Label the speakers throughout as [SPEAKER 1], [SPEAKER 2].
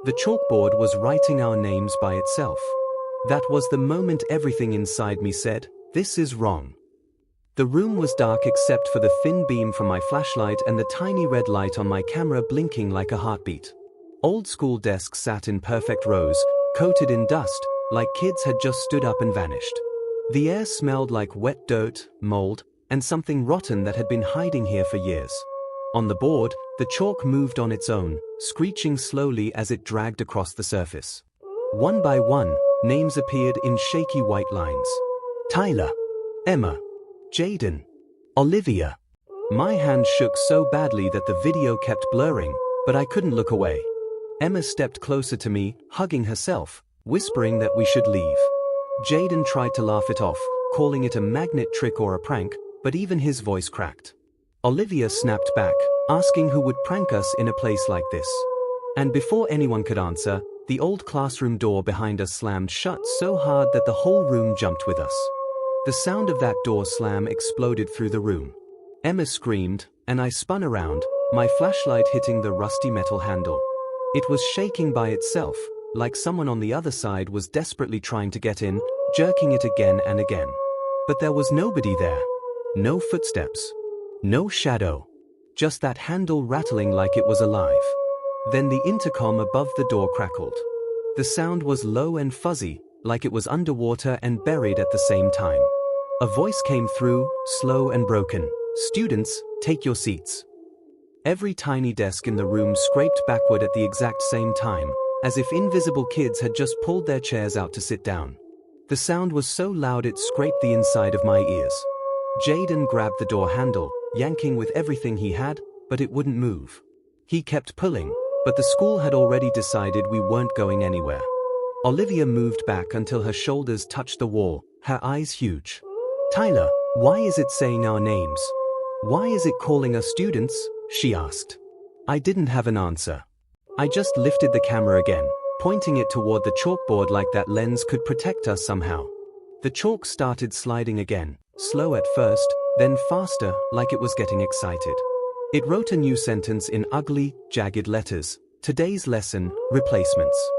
[SPEAKER 1] The chalkboard was writing our names by itself. That was the moment everything inside me said, "This is wrong." The room was dark except for the thin beam from my flashlight and the tiny red light on my camera blinking like a heartbeat. Old school desks sat in perfect rows, coated in dust, like kids had just stood up and vanished. The air smelled like wet dirt, mold, and something rotten that had been hiding here for years. On the board, the chalk moved on its own, screeching slowly as it dragged across the surface. One by one, names appeared in shaky white lines. Tyler. Emma. Jaden. Olivia. My hand shook so badly that the video kept blurring, but I couldn't look away. Emma stepped closer to me, hugging herself, whispering that we should leave. Jaden tried to laugh it off, calling it a magnet trick or a prank, but even his voice cracked. Olivia snapped back, asking who would prank us in a place like this. And before anyone could answer, the old classroom door behind us slammed shut so hard that the whole room jumped with us. The sound of that door slam exploded through the room. Emma screamed, and I spun around, my flashlight hitting the rusty metal handle. It was shaking by itself, like someone on the other side was desperately trying to get in, jerking it again and again. But there was nobody there. No footsteps. No shadow. Just that handle rattling like it was alive. Then the intercom above the door crackled. The sound was low and fuzzy, like it was underwater and buried at the same time. A voice came through, slow and broken. "Students, take your seats." Every tiny desk in the room scraped backward at the exact same time, as if invisible kids had just pulled their chairs out to sit down. The sound was so loud it scraped the inside of my ears. Jaden grabbed the door handle, yanking with everything he had, but it wouldn't move. He kept pulling, but the school had already decided we weren't going anywhere. Olivia moved back until her shoulders touched the wall, her eyes huge. "Tyler, why is it saying our names? Why is it calling us students?" she asked. I didn't have an answer. I just lifted the camera again, pointing it toward the chalkboard like that lens could protect us somehow. The chalk started sliding again, slow at first, then faster, like it was getting excited. It wrote a new sentence in ugly, jagged letters. Today's lesson, replacements.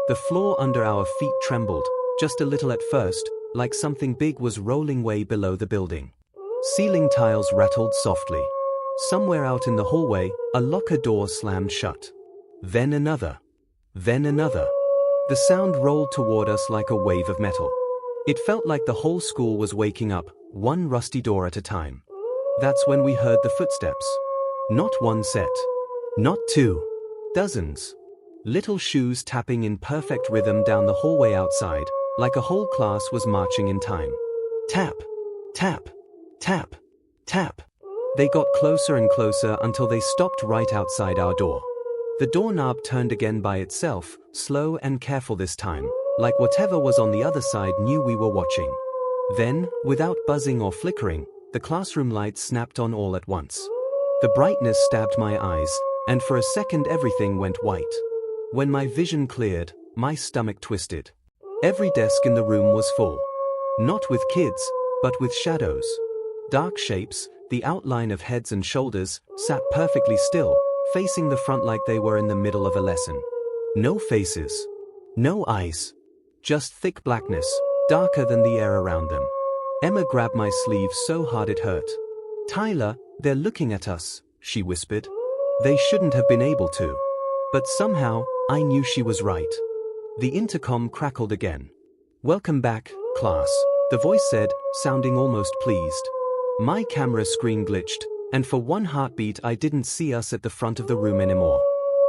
[SPEAKER 1] The floor under our feet trembled, just a little at first, like something big was rolling way below the building. Ceiling tiles rattled softly. Somewhere out in the hallway, a locker door slammed shut. Then another. Then another. The sound rolled toward us like a wave of metal. It felt like the whole school was waking up, one rusty door at a time. That's when we heard the footsteps. Not one set. Not two. Dozens. Little shoes tapping in perfect rhythm down the hallway outside, like a whole class was marching in time. Tap. Tap. Tap. Tap. They got closer and closer until they stopped right outside our door. The doorknob turned again by itself, slow and careful this time, like whatever was on the other side knew we were watching. Then, without buzzing or flickering, the classroom lights snapped on all at once. The brightness stabbed my eyes, and for a second everything went white. When my vision cleared, my stomach twisted. Every desk in the room was full. Not with kids, but with shadows. Dark shapes, the outline of heads and shoulders, sat perfectly still, facing the front like they were in the middle of a lesson. No faces. No eyes. Just thick blackness, darker than the air around them. Emma grabbed my sleeve so hard it hurt. "Tyler, they're looking at us," she whispered. They shouldn't have been able to. But somehow, I knew she was right. The intercom crackled again. "Welcome back, class," the voice said, sounding almost pleased. My camera screen glitched, and for one heartbeat I didn't see us at the front of the room anymore.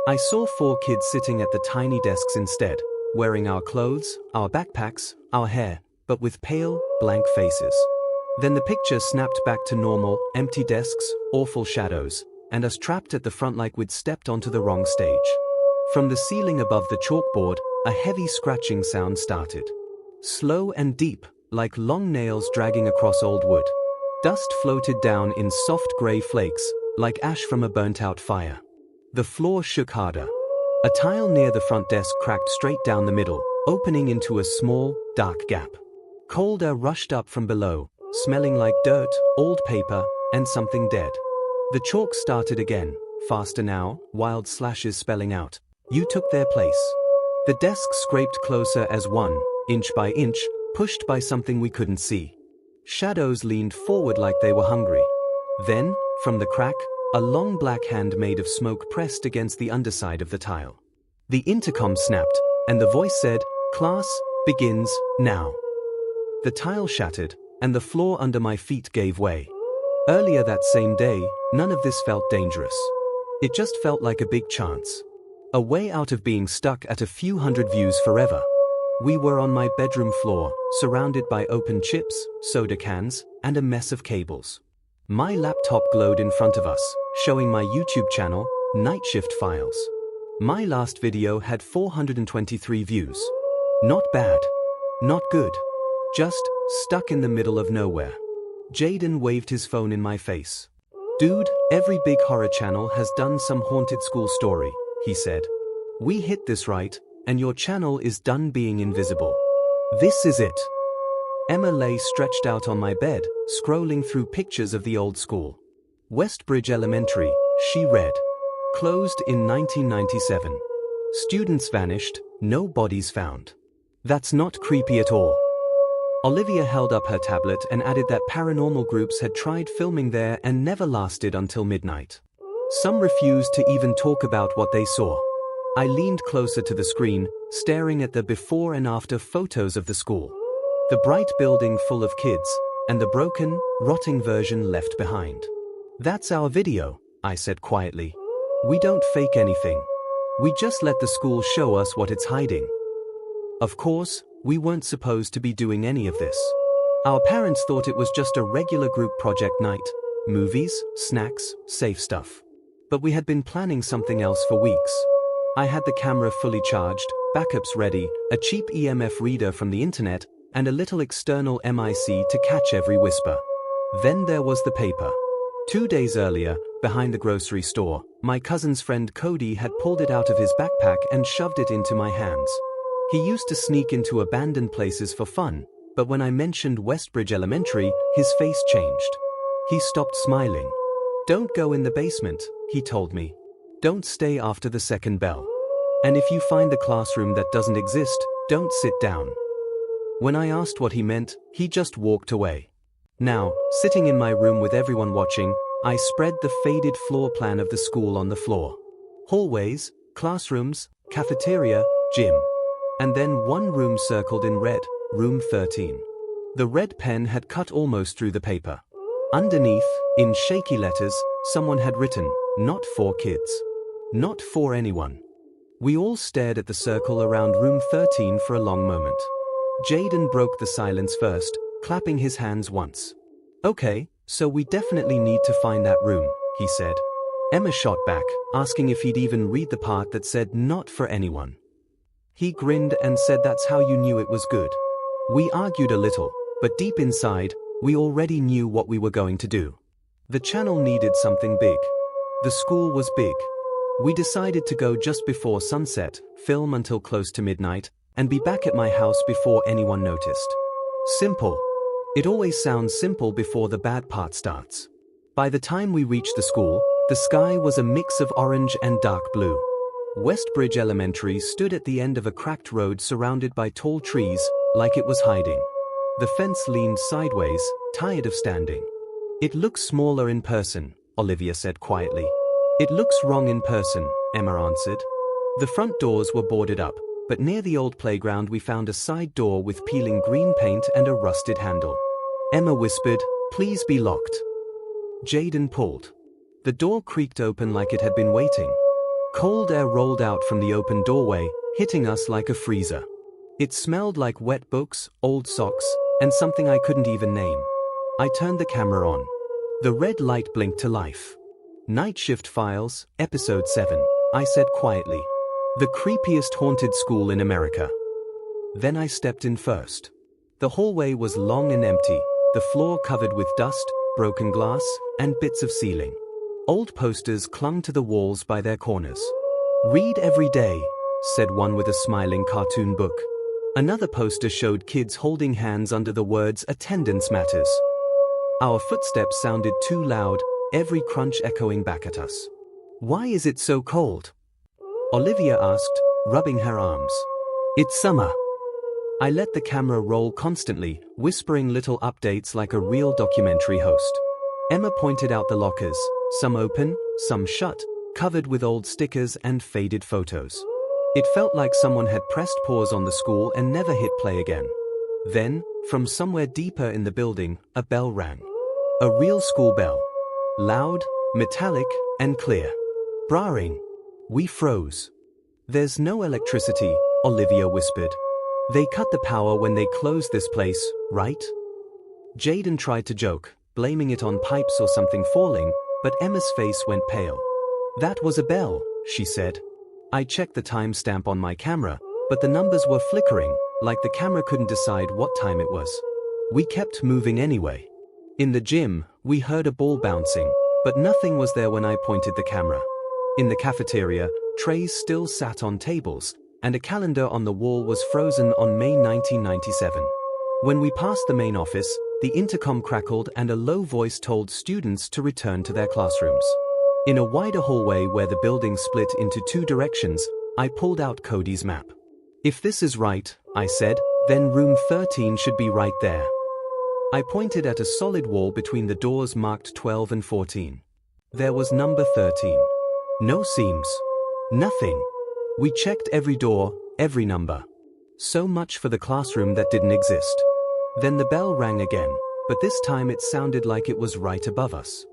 [SPEAKER 1] I saw 4 kids sitting at the tiny desks instead, wearing our clothes, our backpacks, our hair, but with pale, blank faces. Then the picture snapped back to normal, empty desks, awful shadows, and us trapped at the front like we'd stepped onto the wrong stage. From the ceiling above the chalkboard, a heavy scratching sound started. Slow and deep, like long nails dragging across old wood. Dust floated down in soft gray flakes, like ash from a burnt-out fire. The floor shook harder. A tile near the front desk cracked straight down the middle, opening into a small, dark gap. Cold air rushed up from below, smelling like dirt, old paper, and something dead. The chalk started again, faster now, wild slashes spelling out, You took their place. The desk scraped closer as one, inch by inch, pushed by something we couldn't see. Shadows leaned forward like they were hungry. Then, from the crack, a long black hand made of smoke pressed against the underside of the tile. The intercom snapped, and the voice said, "Class begins now." The tile shattered, and the floor under my feet gave way. Earlier that same day, none of this felt dangerous. It just felt like a big chance. A way out of being stuck at a few hundred views forever. We were on my bedroom floor, surrounded by open chips, soda cans, and a mess of cables. My laptop glowed in front of us, showing my YouTube channel, Night Shift Files. My last video had 423 views. Not bad. Not good. Just stuck in the middle of nowhere. Jaden waved his phone in my face. "Dude, every big horror channel has done some haunted school story," he said. "We hit this right, and your channel is done being invisible. This is it." Emma lay stretched out on my bed, scrolling through pictures of the old school. Westbridge Elementary, she read. Closed in 1997. Students vanished, no bodies found. That's not creepy at all. Olivia held up her tablet and added that paranormal groups had tried filming there and never lasted until midnight. Some refused to even talk about what they saw. I leaned closer to the screen, staring at the before and after photos of the school. The bright building full of kids, and the broken, rotting version left behind. "That's our video," I said quietly. "We don't fake anything. We just let the school show us what it's hiding." Of course, we weren't supposed to be doing any of this. Our parents thought it was just a regular group project night. Movies, snacks, safe stuff. But we had been planning something else for weeks. I had the camera fully charged, backups ready, a cheap EMF reader from the internet, and a little external MIC to catch every whisper. Then there was the paper. 2 days earlier, behind the grocery store, my cousin's friend Cody had pulled it out of his backpack and shoved it into my hands. He used to sneak into abandoned places for fun, but when I mentioned Westbridge Elementary, his face changed. He stopped smiling. "Don't go in the basement," he told me. "Don't stay after the second bell. And if you find the classroom that doesn't exist, don't sit down." When I asked what he meant, he just walked away. Now, sitting in my room with everyone watching, I spread the faded floor plan of the school on the floor. Hallways, classrooms, cafeteria, gym. And then one room circled in red, room 13. The red pen had cut almost through the paper. Underneath, in shaky letters, someone had written, "Not for kids. Not for anyone." We all stared at the circle around room 13 for a long moment. Jaden broke the silence first, clapping his hands once. "Okay, so we definitely need to find that room," he said. Emma shot back, asking if he'd even read the part that said "not for anyone." He grinned and said that's how you knew it was good. We argued a little, but deep inside, we already knew what we were going to do. The channel needed something big. The school was big. We decided to go just before sunset, film until close to midnight, and be back at my house before anyone noticed. Simple. It always sounds simple before the bad part starts. By the time we reached the school, the sky was a mix of orange and dark blue. Westbridge Elementary stood at the end of a cracked road surrounded by tall trees, like it was hiding. The fence leaned sideways, tired of standing. "It looks smaller in person," Olivia said quietly. "It looks wrong in person," Emma answered. The front doors were boarded up, but near the old playground we found a side door with peeling green paint and a rusted handle. Emma whispered, "Please be locked." Jaden pulled. The door creaked open like it had been waiting. Cold air rolled out from the open doorway, hitting us like a freezer. It smelled like wet books, old socks, and something I couldn't even name. I turned the camera on. The red light blinked to life. "Night Shift Files, Episode 7, I said quietly. "The creepiest haunted school in America." Then I stepped in first. The hallway was long and empty, the floor covered with dust, broken glass, and bits of ceiling. Old posters clung to the walls by their corners. "Read every day," said one with a smiling cartoon book. Another poster showed kids holding hands under the words "Attendance matters." Our footsteps sounded too loud, every crunch echoing back at us. "Why is it so cold?" Olivia asked, rubbing her arms. It's summer. I let the camera roll constantly, whispering little updates like a real documentary host. Emma pointed out the lockers, some open, some shut, covered with old stickers and faded photos. It felt like someone had pressed pause on the school and never hit play again. Then, from somewhere deeper in the building, a bell rang. A real school bell. Loud, metallic, and clear. Brahing. We froze. There's no electricity, Olivia whispered. They cut the power when they closed this place, right? Jaden tried to joke, blaming it on pipes or something falling, but Emma's face went pale. That was a bell, she said. I checked the timestamp on my camera, but the numbers were flickering, like the camera couldn't decide what time it was. We kept moving anyway. In the gym, we heard a ball bouncing, but nothing was there when I pointed the camera. In the cafeteria, trays still sat on tables, and a calendar on the wall was frozen on May 1997. When we passed the main office, the intercom crackled and a low voice told students to return to their classrooms. In a wider hallway where the building split into two directions, I pulled out Cody's map. If this is right, I said, then room 13 should be right there. I pointed at a solid wall between the doors marked 12 and 14. There was number 13. No seams. Nothing. We checked every door, every number. So much for the classroom that didn't exist. Then the bell rang again, but this time it sounded like it was right above us.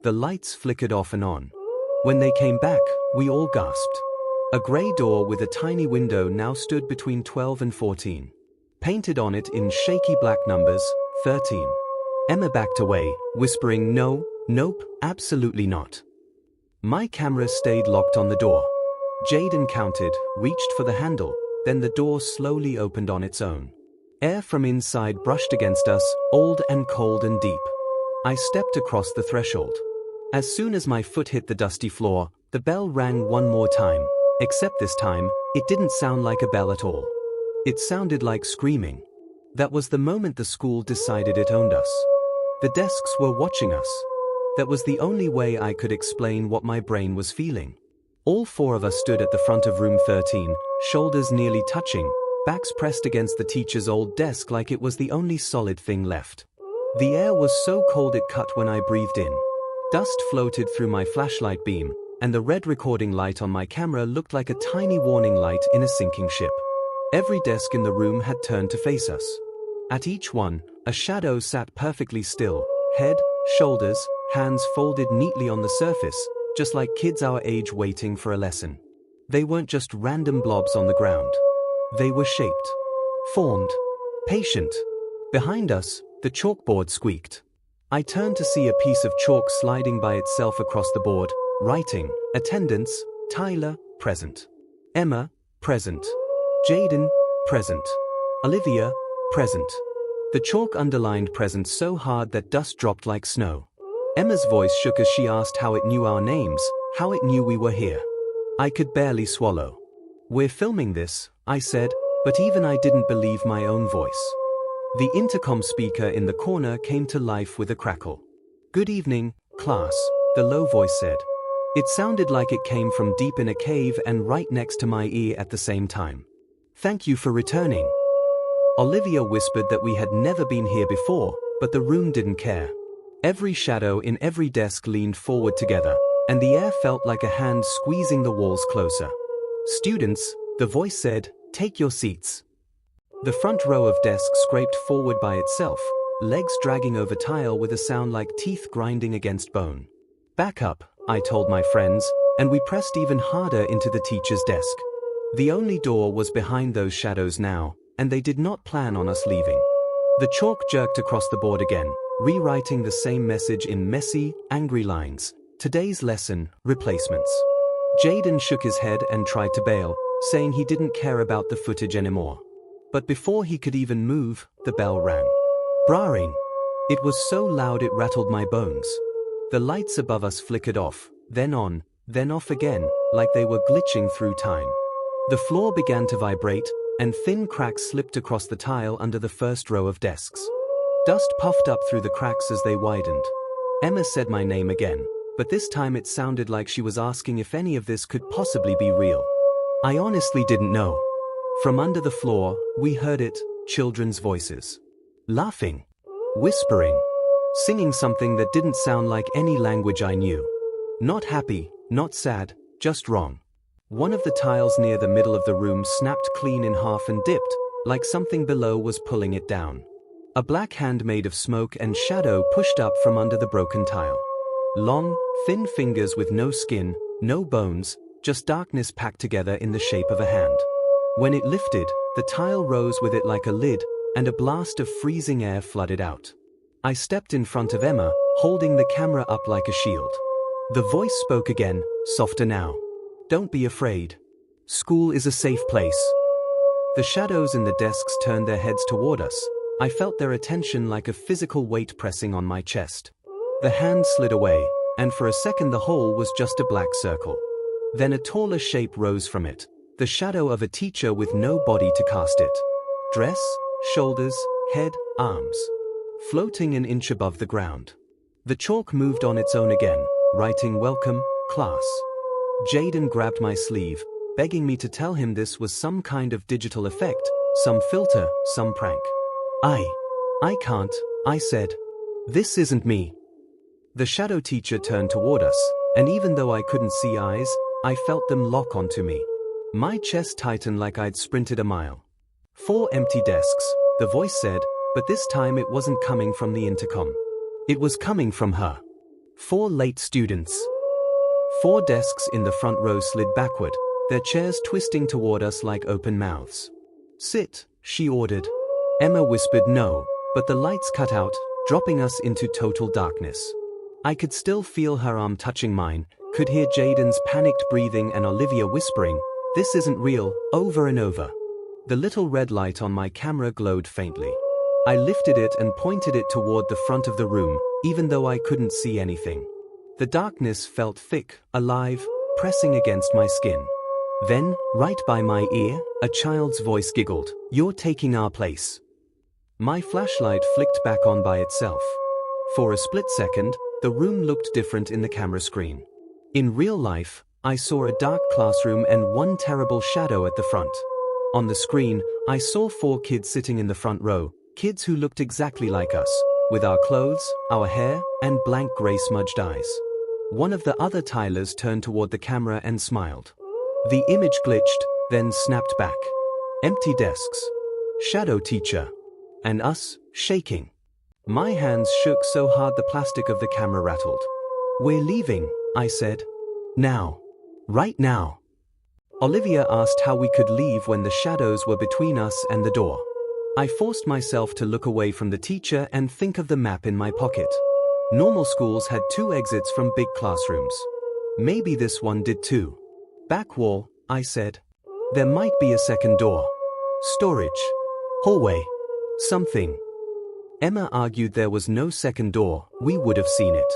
[SPEAKER 1] The lights flickered off and on. When they came back, we all gasped. A grey door with a tiny window now stood between 12 and 14. Painted on it in shaky black numbers, 13. Emma backed away, whispering no, nope, absolutely not. My camera stayed locked on the door. Jaden counted, reached for the handle, then the door slowly opened on its own. Air from inside brushed against us, old and cold and deep. I stepped across the threshold. As soon as my foot hit the dusty floor, the bell rang one more time, except this time, it didn't sound like a bell at all. It sounded like screaming. That was the moment the school decided it owned us. The desks were watching us. That was the only way I could explain what my brain was feeling. All four of us stood at the front of room 13, shoulders nearly touching, backs pressed against the teacher's old desk like it was the only solid thing left. The air was so cold it cut when I breathed in. Dust floated through my flashlight beam, and the red recording light on my camera looked like a tiny warning light in a sinking ship. Every desk in the room had turned to face us. At each one, a shadow sat perfectly still, head, shoulders, hands folded neatly on the surface, just like kids our age waiting for a lesson. They weren't just random blobs on the ground. They were shaped, formed, patient. Behind us, the chalkboard squeaked. I turned to see a piece of chalk sliding by itself across the board, writing, attendance, Tyler, present. Emma, present. Jaden, present. Olivia, present. The chalk underlined present so hard that dust dropped like snow. Emma's voice shook as she asked how it knew our names, how it knew we were here. I could barely swallow. We're filming this, I said, but even I didn't believe my own voice. The intercom speaker in the corner came to life with a crackle. Good evening, class, the low voice said. It sounded like it came from deep in a cave and right next to my ear at the same time. Thank you for returning. Olivia whispered that we had never been here before, but the room didn't care. Every shadow in every desk leaned forward together, and the air felt like a hand squeezing the walls closer. Students, the voice said, take your seats. The front row of desks scraped forward by itself, legs dragging over tile with a sound like teeth grinding against bone. Back up, I told my friends, and we pressed even harder into the teacher's desk. The only door was behind those shadows now, and they did not plan on us leaving. The chalk jerked across the board again, rewriting the same message in messy, angry lines. Today's lesson, replacements. Jaden shook his head and tried to bail, saying he didn't care about the footage anymore. But before he could even move, the bell rang. Brahing. It was so loud it rattled my bones. The lights above us flickered off, then on, then off again, like they were glitching through time. The floor began to vibrate, and thin cracks slipped across the tile under the first row of desks. Dust puffed up through the cracks as they widened. Emma said my name again, but this time it sounded like she was asking if any of this could possibly be real. I honestly didn't know. From under the floor, we heard it, children's voices. Laughing. Whispering. Singing something that didn't sound like any language I knew. Not happy, not sad, just wrong. One of the tiles near the middle of the room snapped clean in half and dipped, like something below was pulling it down. A black hand made of smoke and shadow pushed up from under the broken tile. Long, thin fingers with no skin, no bones, just darkness packed together in the shape of a hand. When it lifted, the tile rose with it like a lid, and a blast of freezing air flooded out. I stepped in front of Emma, holding the camera up like a shield. The voice spoke again, softer now. Don't be afraid. School is a safe place. The shadows in the desks turned their heads toward us. I felt their attention like a physical weight pressing on my chest. The hand slid away, and for a second the hole was just a black circle. Then a taller shape rose from it, the shadow of a teacher with no body to cast it. Dress, shoulders, head, arms. Floating an inch above the ground. The chalk moved on its own again, writing "Welcome, class." Jaden grabbed my sleeve, begging me to tell him this was some kind of digital effect, some filter, some prank. I can't, I said. This isn't me. The shadow teacher turned toward us, and even though I couldn't see eyes, I felt them lock onto me. My chest tightened like I'd sprinted a mile. 4 empty desks, the voice said, but this time it wasn't coming from the intercom. It was coming from her. 4 late students. 4 desks in the front row slid backward, their chairs twisting toward us like open mouths. Sit, she ordered. Emma whispered no, but the lights cut out, dropping us into total darkness. I could still feel her arm touching mine, could hear Jaden's panicked breathing and Olivia whispering, "This isn't real," over and over. The little red light on my camera glowed faintly. I lifted it and pointed it toward the front of the room, even though I couldn't see anything. The darkness felt thick, alive, pressing against my skin. Then, right by my ear, a child's voice giggled, "You're taking our place." My flashlight flicked back on by itself. For a split second, the room looked different in the camera screen. In real life, I saw a dark classroom and one terrible shadow at the front. On the screen, I saw 4 kids sitting in the front row, kids who looked exactly like us, with our clothes, our hair, and blank gray smudged eyes. One of the other Tylers turned toward the camera and smiled. The image glitched, then snapped back. Empty desks. Shadow teacher. And us, shaking. My hands shook so hard the plastic of the camera rattled. "We're leaving," I said. "Now. Right now." Olivia asked how we could leave when the shadows were between us and the door. I forced myself to look away from the teacher and think of the map in my pocket. Normal schools had 2 exits from big classrooms. Maybe this one did too. "Back wall," I said. "There might be a second door. Storage. Hallway. Something." Emma argued there was no second door, we would have seen it.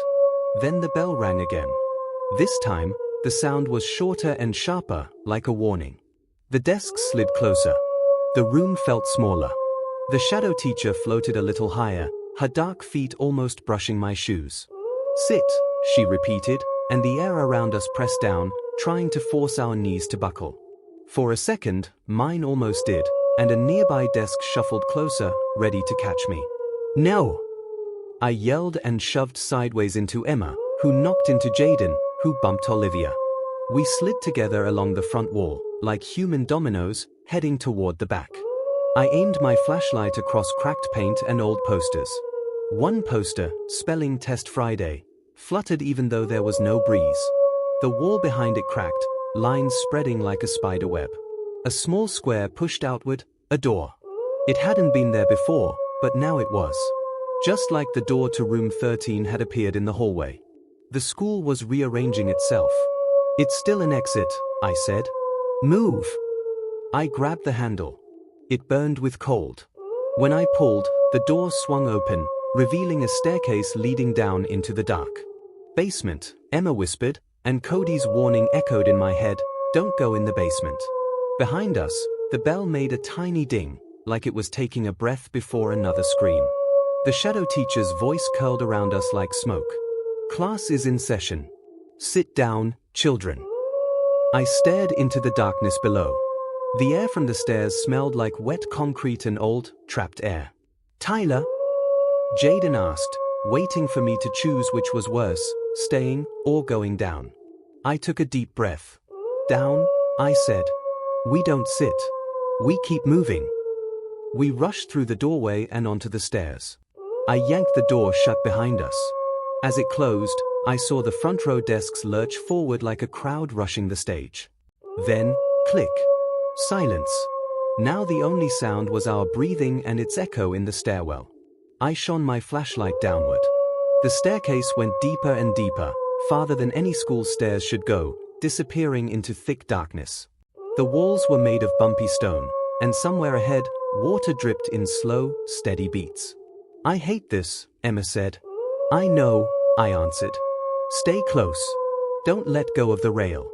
[SPEAKER 1] Then the bell rang again. This time, the sound was shorter and sharper, like a warning. The desks slid closer. The room felt smaller. The shadow teacher floated a little higher, her dark feet almost brushing my shoes. "Sit," she repeated, and the air around us pressed down, trying to force our knees to buckle. For a second, mine almost did, and a nearby desk shuffled closer, ready to catch me. "No!" I yelled and shoved sideways into Emma, who knocked into Jaden, who bumped Olivia. We slid together along the front wall, like human dominoes, heading toward the back. I aimed my flashlight across cracked paint and old posters. One poster, Spelling Test Friday, fluttered even though there was no breeze. The wall behind it cracked, lines spreading like a spider web. A small square pushed outward, a door. It hadn't been there before, but now it was. Just like the door to room 13 had appeared in the hallway. The school was rearranging itself. "It's still an exit," I said. "Move." I grabbed the handle. It burned with cold. When I pulled, the door swung open, revealing a staircase leading down into the dark. "Basement," Emma whispered, and Cody's warning echoed in my head, "Don't go in the basement." Behind us, the bell made a tiny ding, like it was taking a breath before another scream. The shadow teacher's voice curled around us like smoke. "Class is in session. Sit down, children." I stared into the darkness below. The air from the stairs smelled like wet concrete and old, trapped air. "Tyler?" Jaden asked, waiting for me to choose which was worse, staying or going down. I took a deep breath. "Down," I said. "We don't sit. We keep moving." We rushed through the doorway and onto the stairs. I yanked the door shut behind us. As it closed, I saw the front row desks lurch forward like a crowd rushing the stage. Then, click. Silence. Now the only sound was our breathing and its echo in the stairwell. I shone my flashlight downward. The staircase went deeper and deeper, farther than any school stairs should go, disappearing into thick darkness. The walls were made of bumpy stone, and somewhere ahead, water dripped in slow, steady beats. "I hate this," Emma said. "I know," I answered. "Stay close. Don't let go of the rail."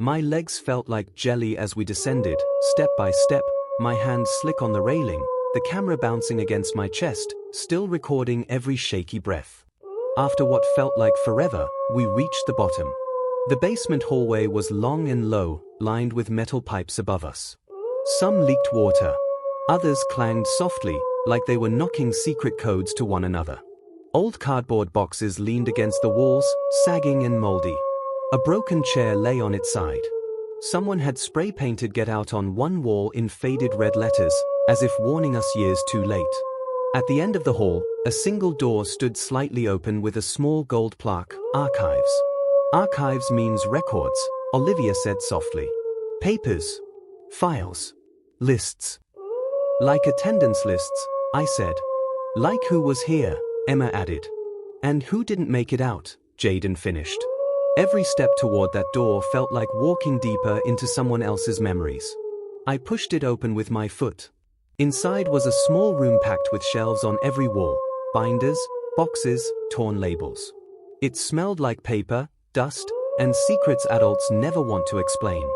[SPEAKER 1] My legs felt like jelly as we descended, step by step, my hands slick on the railing, the camera bouncing against my chest, still recording every shaky breath. After what felt like forever, we reached the bottom. The basement hallway was long and low, lined with metal pipes above us. Some leaked water. Others clanged softly, like they were knocking secret codes to one another. Old cardboard boxes leaned against the walls, sagging and moldy. A broken chair lay on its side. Someone had spray-painted "Get Out" on one wall in faded red letters, as if warning us years too late. At the end of the hall, a single door stood slightly open with a small gold plaque, "Archives." "Archives means records," Olivia said softly. "Papers. Files. Lists." "Like attendance lists," I said. "Like who was here," Emma added. "And who didn't make it out," Jaden finished. Every step toward that door felt like walking deeper into someone else's memories. I pushed it open with my foot. Inside was a small room packed with shelves on every wall, binders, boxes, torn labels. It smelled like paper, dust, and secrets adults never want to explain.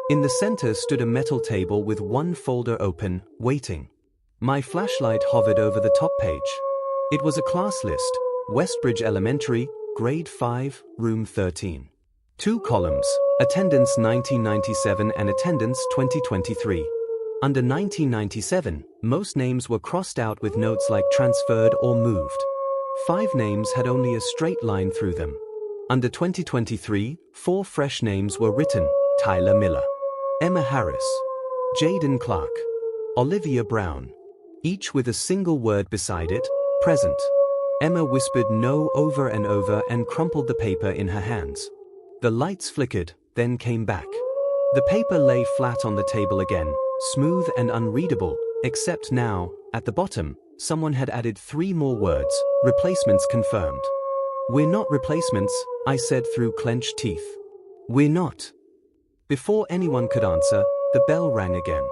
[SPEAKER 1] In the center stood a metal table with one folder open, waiting. My flashlight hovered over the top page. It was a class list: Westbridge Elementary, Grade 5, Room 13. 2 columns, attendance 1997 and attendance 2023. Under 1997, most names were crossed out with notes like transferred or moved. 5 names had only a straight line through them. Under 2023, 4 fresh names were written: Tyler Miller, Emma Harris, Jaden Clark, Olivia Brown. Each with a single word beside it: present. Emma whispered "no" over and over and crumpled the paper in her hands. The lights flickered, then came back. The paper lay flat on the table again, smooth and unreadable, except now, at the bottom, someone had added 3 more words: replacements confirmed. "We're not replacements," I said through clenched teeth. "We're not." Before anyone could answer, the bell rang again.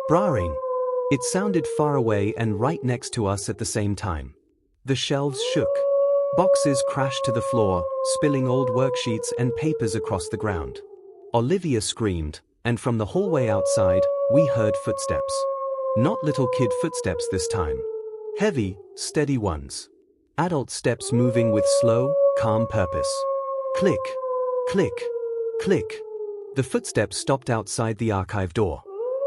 [SPEAKER 1] Brahing. It sounded far away and right next to us at the same time. The shelves shook. Boxes crashed to the floor, spilling old worksheets and papers across the ground. Olivia screamed, and from the hallway outside, we heard footsteps. Not little kid footsteps this time. Heavy, steady ones. Adult steps moving with slow, calm purpose. Click, click, click. The footsteps stopped outside the archive door.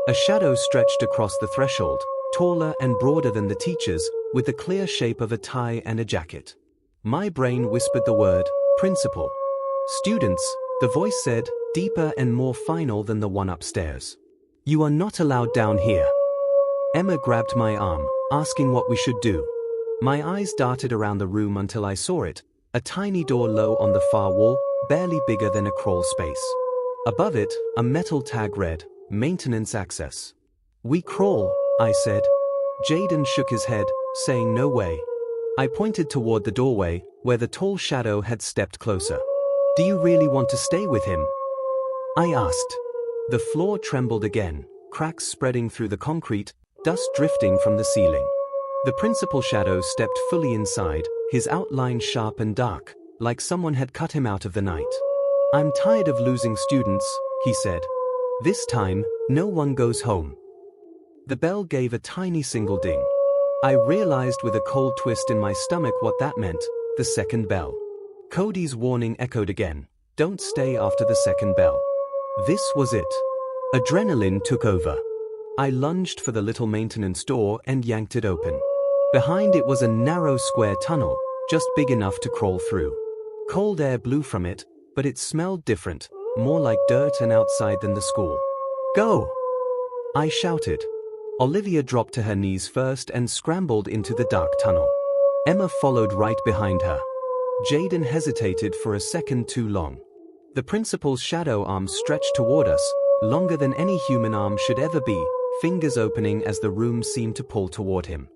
[SPEAKER 1] A shadow stretched across the threshold, taller and broader than the teacher's, with the clear shape of a tie and a jacket. My brain whispered the word, principal. "Students," the voice said, deeper and more final than the one upstairs. "You are not allowed down here." Emma grabbed my arm, asking what we should do. My eyes darted around the room until I saw it, a tiny door low on the far wall, barely bigger than a crawl space. Above it, a metal tag read, "Maintenance access." "We crawl," I said. Jaden shook his head, saying no way. I pointed toward the doorway, where the tall shadow had stepped closer. "Do you really want to stay with him?" I asked. The floor trembled again, cracks spreading through the concrete, dust drifting from the ceiling. The principal shadow stepped fully inside, his outline sharp and dark, like someone had cut him out of the night. "I'm tired of losing students," he said. "This time, no one goes home." The bell gave a tiny single ding. I realized with a cold twist in my stomach what that meant: the second bell. Cody's warning echoed again: "Don't stay after the second bell." This was it. Adrenaline took over. I lunged for the little maintenance door and yanked it open. Behind it was a narrow square tunnel, just big enough to crawl through. Cold air blew from it, but it smelled different, more like dirt and outside than the school. "Go!" I shouted. Olivia dropped to her knees first and scrambled into the dark tunnel. Emma followed right behind her. Jaden hesitated for a second too long. The principal's shadow arm stretched toward us, longer than any human arm should ever be, fingers opening as the room seemed to pull toward him.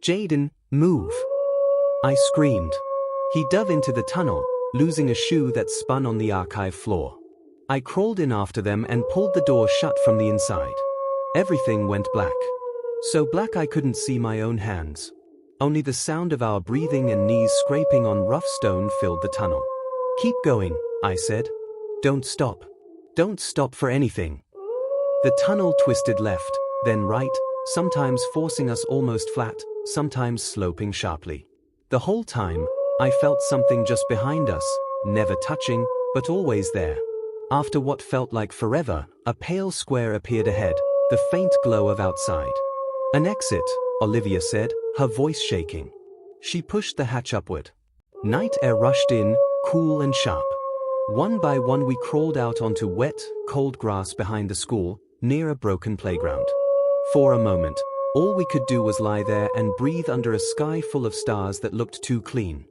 [SPEAKER 1] "Jaden, move!" I screamed. He dove into the tunnel, losing a shoe that spun on the archive floor. I crawled in after them and pulled the door shut from the inside. Everything went black. So black I couldn't see my own hands. Only the sound of our breathing and knees scraping on rough stone filled the tunnel. "Keep going," I said. "Don't stop. Don't stop for anything." The tunnel twisted left, then right, sometimes forcing us almost flat, sometimes sloping sharply. The whole time, I felt something just behind us, never touching, but always there. After what felt like forever, a pale square appeared ahead, the faint glow of outside. "An exit," Olivia said, her voice shaking. She pushed the hatch upward. Night air rushed in, cool and sharp. One by one we crawled out onto wet, cold grass behind the school, near a broken playground. For a moment, all we could do was lie there and breathe under a sky full of stars that looked too clean.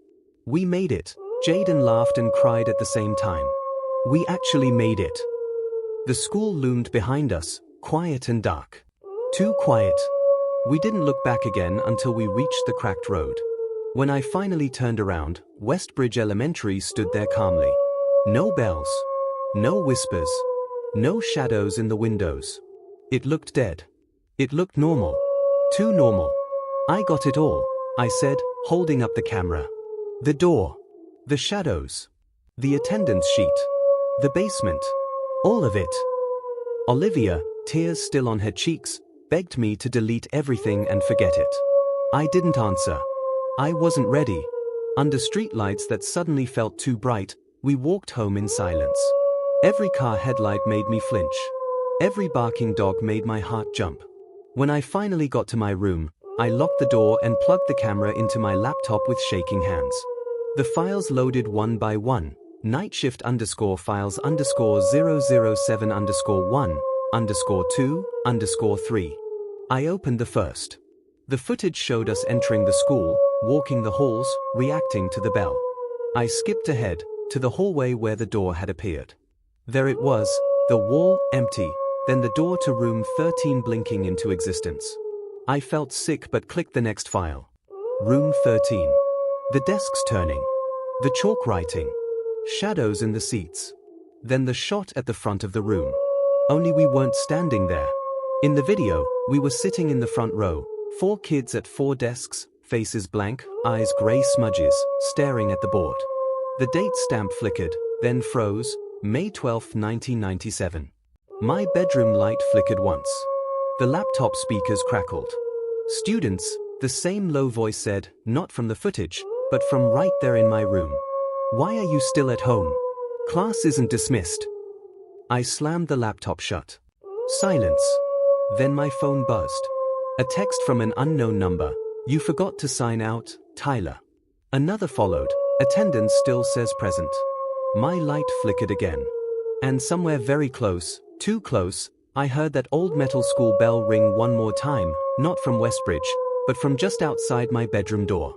[SPEAKER 1] We made it. Jaden laughed and cried at the same time. We actually made it. The school loomed behind us, quiet and dark. Too quiet. We didn't look back again until we reached the cracked road. When I finally turned around, Westbridge Elementary stood there calmly. No bells. No whispers. No shadows in the windows. It looked dead. It looked normal. Too normal. "I got it all," I said, holding up the camera. The door. The shadows. The attendance sheet. The basement. All of it. Olivia, tears still on her cheeks, begged me to delete everything and forget it. I didn't answer. I wasn't ready. Under streetlights that suddenly felt too bright, we walked home in silence. Every car headlight made me flinch. Every barking dog made my heart jump. When I finally got to my room, I locked the door and plugged the camera into my laptop with shaking hands. The files loaded one by one. Nightshift_files_007_1_2_3. I opened the first. The footage showed us entering the school, walking the halls, reacting to the bell. I skipped ahead, to the hallway where the door had appeared. There it was, the wall, empty, then the door to room 13 blinking into existence. I felt sick but clicked the next file. Room 13. The desks turning. The chalk writing. Shadows in the seats. Then the shot at the front of the room. Only we weren't standing there. In the video, we were sitting in the front row, 4 kids at 4 desks, faces blank, eyes grey smudges, staring at the board. The date stamp flickered, then froze, May 12, 1997. My bedroom light flickered once. The laptop speakers crackled. "Students," the same low voice said, not from the footage, but from right there in my room. "Why are you still at home? Class isn't dismissed." I slammed the laptop shut. Silence. Then my phone buzzed. A text from an unknown number. "You forgot to sign out, Tyler." Another followed. "Attendance still says present." My light flickered again. And somewhere very close, too close, I heard that old metal school bell ring one more time, not from Westbridge, but from just outside my bedroom door.